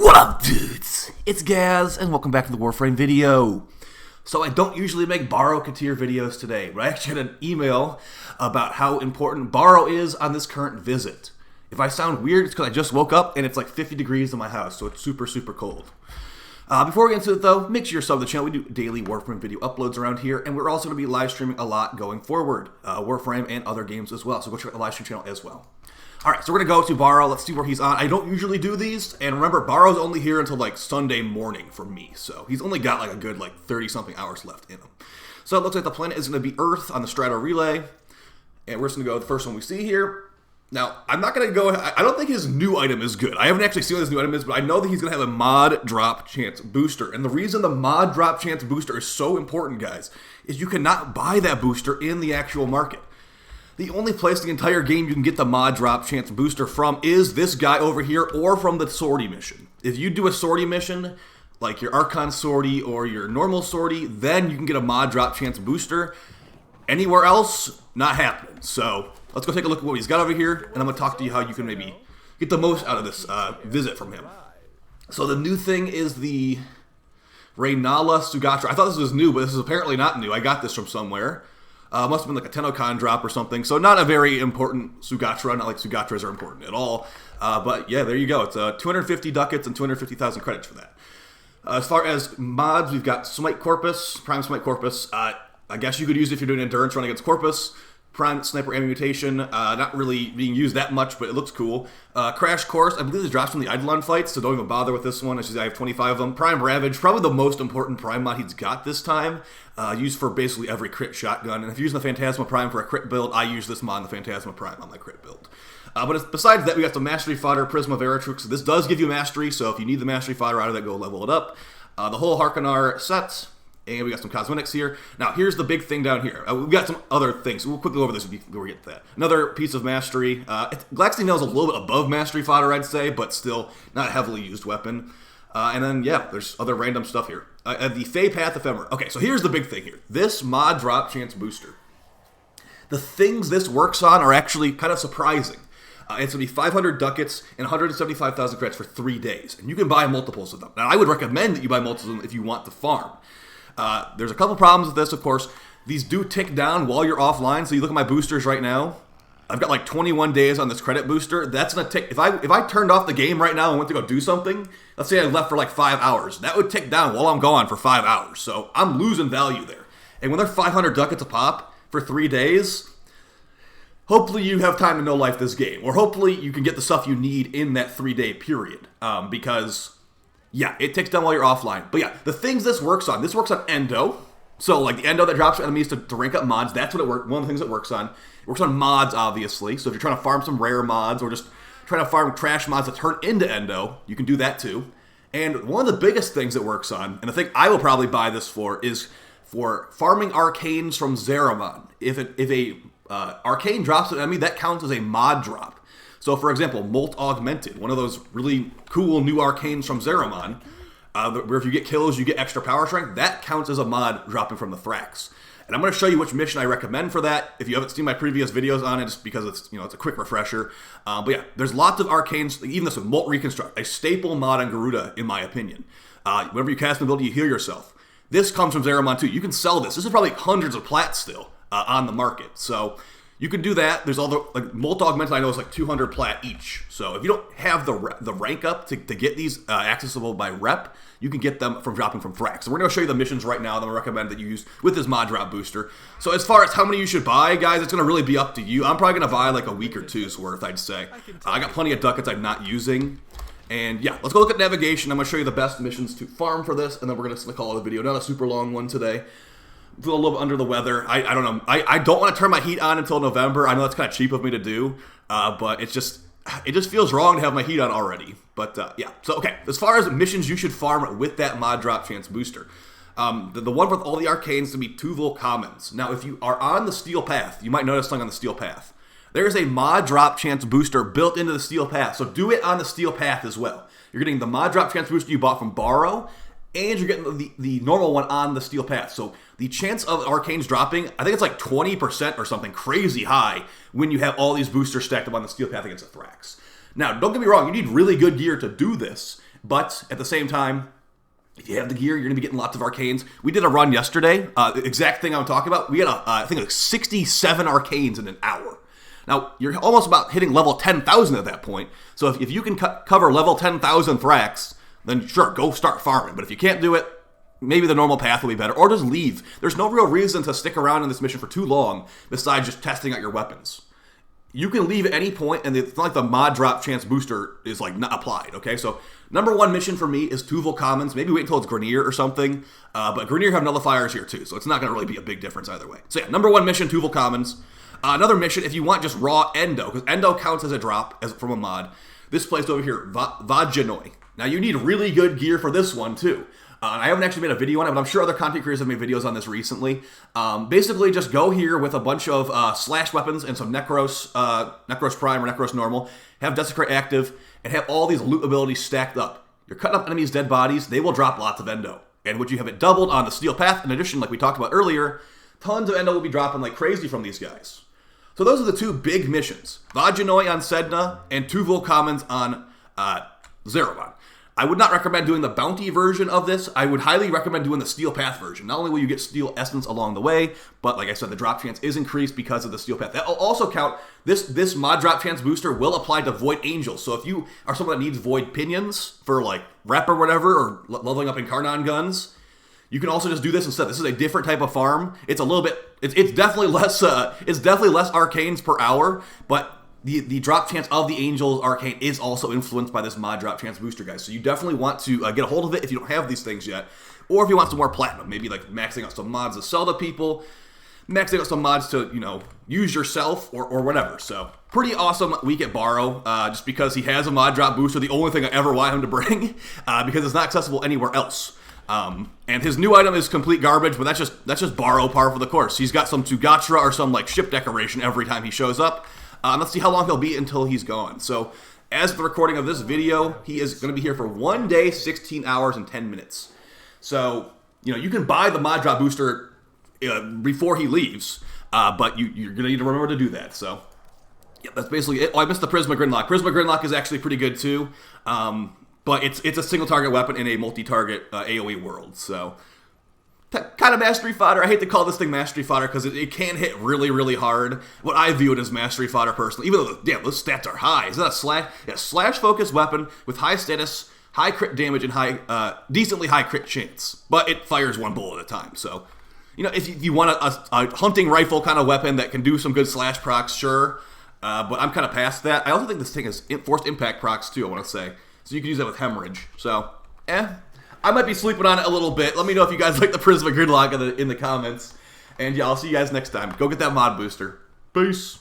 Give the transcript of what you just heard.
What up, dudes? It's Gaz, and welcome back to the Warframe video. So I don't usually make barokiteer videos today, but I actually had an email about how important BARO is on this current visit. If I sound weird, it's because I just woke up and it's like 50 degrees in my house, so it's super, super cold. Before we get into it though, make sure you're subbed to the channel. We do daily Warframe video uploads around here, and we're also going to be live streaming a lot going forward. Warframe and other games as well, so go check out the live stream channel as well. Alright, so we're going to go to BARO. Let's see where he's on. I don't usually do these, and remember, BARO's only here until like Sunday morning for me, so he's only got like a good 30-something hours left in him. So it looks like the planet is going to be Earth on the Strato Relay, and we're just going to go with the first one we see here. Now, I'm not going to go, I don't think his new item is good. I haven't actually seen what his new item is, but I know that he's going to have a mod drop chance booster. And the reason the mod drop chance booster is so important, guys, is you cannot buy that booster in the actual market. The only place in the entire game you can get the mod drop chance booster from is this guy over here or from the sortie mission. If you do a sortie mission, like your Arcanes sortie or your normal sortie, then you can get a mod drop chance booster. Anywhere else, not happening. So let's go take a look at what he's got over here, and I'm going to talk to you how you can maybe get the most out of this visit from him. So the new thing is the Reynala Sugatra. I thought this was new, but this is apparently not new. I got this from somewhere. Must have been like a Tennokan drop or something. So not a very important Sugatra. Not like Sugatras are important at all. But yeah, there you go. It's 250 ducats and 250,000 credits for that. As far as mods, we've got Smite Corpus, Prime Smite Corpus. I guess you could use it if you're doing Endurance run against Corpus. Prime Sniper Ammo Mutation, not really being used that much, but it looks cool. Crash Course, I believe this drops from the Eidolon fights, so don't even bother with this one. I have 25 of them. Prime Ravage, probably the most important Prime mod he's got this time. Used for basically every crit shotgun. And if you're using the Phantasma Prime for a crit build, I use this mod, the Phantasma Prime, on my crit build. But besides that, we got some Mastery Fodder, Prisma Veratrix. This does give you Mastery, so if you need the Mastery Fodder out of that, go level it up. The whole Harkonar set. And we got some cosmetics here. Now, here's the big thing down here. We've got some other things. We'll quickly go over this before we get to that. Another piece of mastery. Glaxine Nail is a little bit above mastery fodder, I'd say, but still not a heavily used weapon. And then, yeah, there's other random stuff here. The Fey Path Ephemera. Okay, so here's the big thing here. This mod drop chance booster. The things this works on are actually kind of surprising. It's going to be 500 ducats and 175,000 credits for 3 days. And you can buy multiples of them. Now, I would recommend that you buy multiples of them if you want to farm. There's a couple problems with this, of course. These do tick down while you're offline, so you look at my boosters right now. I've got like 21 days on this credit booster. That's going to tick. If I turned off the game right now and went to go do something, let's say I left for like 5 hours, that would tick down while I'm gone for 5 hours. So I'm losing value there. And when they're 500 ducats a pop for 3 days, hopefully you have time to no-life this game. Or hopefully you can get the stuff you need in that 3-day period. Because yeah, it ticks down while you're offline. But yeah, the things this works on Endo. So like the Endo that drops your enemies to rank up mods, that's what it works. One of the things it works on. It works on mods, obviously. So if you're trying to farm some rare mods or just trying to farm trash mods that turn into Endo, you can do that too. And one of the biggest things it works on, and the thing I will probably buy this for, is for farming Arcanes from Zeraman. If a Arcane drops an enemy, that counts as a mod drop. So, for example, Molt Augmented, one of those really cool new Arcanes from Zeraman, where if you get kills, you get extra power strength, that counts as a mod dropping from the Thrax. And I'm going to show you which mission I recommend for that, if you haven't seen my previous videos on it, just because it's, it's a quick refresher. But yeah, there's lots of Arcanes, even this with Molt Reconstruct, a staple mod on Garuda, in my opinion. Whenever you cast an ability, you heal yourself. This comes from Zeraman too. You can sell this. This is probably hundreds of plats still on the market. So you can do that. There's all the, like, Molt Augmented, I know, is like 200 plat each. So if you don't have the rank up to get these accessible by rep, you can get them from dropping from Thrax. So we're going to show you the missions right now that I recommend that you use with this mod drop booster. So as far as how many you should buy, guys, it's going to really be up to you. I'm probably going to buy like a week or two's worth, I'd say. I got plenty of ducats I'm not using. And yeah, let's go look at navigation. I'm going to show you the best missions to farm for this, and then we're going to call it a video. Not a super long one today. Feel a little bit under the weather. I don't know. I don't want to turn my heat on until November. I know that's kind of cheap of me to do, but it just feels wrong to have my heat on already. But yeah, so okay. As far as missions you should farm with that mod drop chance booster, the one with all the Arcanes to be 2 Volt Commons. Now, if you are on the Steel Path, you might notice something on the Steel Path. There is a mod drop chance booster built into the Steel Path, so do it on the Steel Path as well. You're getting the mod drop chance booster you bought from BARO, and you're getting the normal one on the Steel Path. So the chance of Arcanes dropping, I think it's like 20% or something crazy high when you have all these boosters stacked up on the Steel Path against the Thrax. Now, don't get me wrong, you need really good gear to do this, But at the same time, if you have the gear, you're going to be getting lots of Arcanes. We did a run yesterday, the exact thing I'm talking about. We had, I think, like 67 Arcanes in an hour. Now, you're almost about hitting level 10,000 at that point. So if you can cover level 10,000 Thrax, then sure, go start farming. But if you can't do it, maybe the normal path will be better. Or just leave. There's no real reason to stick around in this mission for too long besides just testing out your weapons. You can leave at any point, and it's not like the mod drop chance booster is like not applied, okay? So number one mission for me is Tuval Commons. Maybe wait until it's Grenier or something. But Grenier have nullifiers here too, so it's not going to really be a big difference either way. So yeah, number one mission, Tuval Commons. Another mission, if you want just raw Endo, because Endo counts as a drop from a mod. This place over here, Vajanoi. Now you need really good gear for this one too. I haven't actually made a video on it, but I'm sure other content creators have made videos on this recently. Basically, just go here with a bunch of slash weapons and some Necros Prime or Necros Normal, have Desecrate active, and have all these loot abilities stacked up. You're cutting up enemies' dead bodies, they will drop lots of Endo. And would you have it doubled on the Steel Path, in addition, like we talked about earlier, tons of Endo will be dropping like crazy from these guys. So those are the two big missions. Vajanoi on Sedna, and Tuval Commons on Zerobon. I would not recommend doing the bounty version of this. I would highly recommend doing the Steel Path version. Not only will you get Steel Essence along the way, but like I said, the drop chance is increased because of the Steel Path. That will also count, this mod drop chance booster will apply to Void Angels. So if you are someone that needs Void Pinions for like rep or whatever, or leveling up Incarnon guns, you can also just do this instead. This is a different type of farm. It's a little bit, it's definitely less Arcanes per hour, but the drop chance of the Angel's Arcane is also influenced by this mod drop chance booster, guys. So you definitely want to get a hold of it if you don't have these things yet. Or if you want some more platinum, maybe like maxing out some mods to sell to people, maxing out some mods to, use yourself or whatever. So pretty awesome week at BARO, just because he has a mod drop booster, the only thing I ever want him to bring, because it's not accessible anywhere else. And his new item is complete garbage, but that's just BARO par for the course. He's got some Tugatra or some like ship decoration every time he shows up. Let's see how long he'll be until he's gone. So, as of the recording of this video, he is going to be here for 1 day, 16 hours, and 10 minutes. So, you can buy the mod drop booster before he leaves, but you're going to need to remember to do that. So, yeah, that's basically it. Oh, I missed the Prisma Gridlock. Prisma Gridlock is actually pretty good too, but it's a single target weapon in a multi-target AoE world. So, kind of mastery fodder. I hate to call this thing mastery fodder because it can hit really, really hard. What I view it as mastery fodder personally, even though, those stats are high. Is that a slash-focused weapon with high status, high crit damage, and decently high crit chance. But it fires one bullet at a time. So, if you want a hunting rifle kind of weapon that can do some good slash procs, sure. But I'm kind of past that. I also think this thing has forced impact procs too, I want to say. So you can use that with Hemorrhage. So, I might be sleeping on it a little bit. Let me know if you guys like the Prisma Gridlock in the comments. And yeah, I'll see you guys next time. Go get that mod booster. Peace.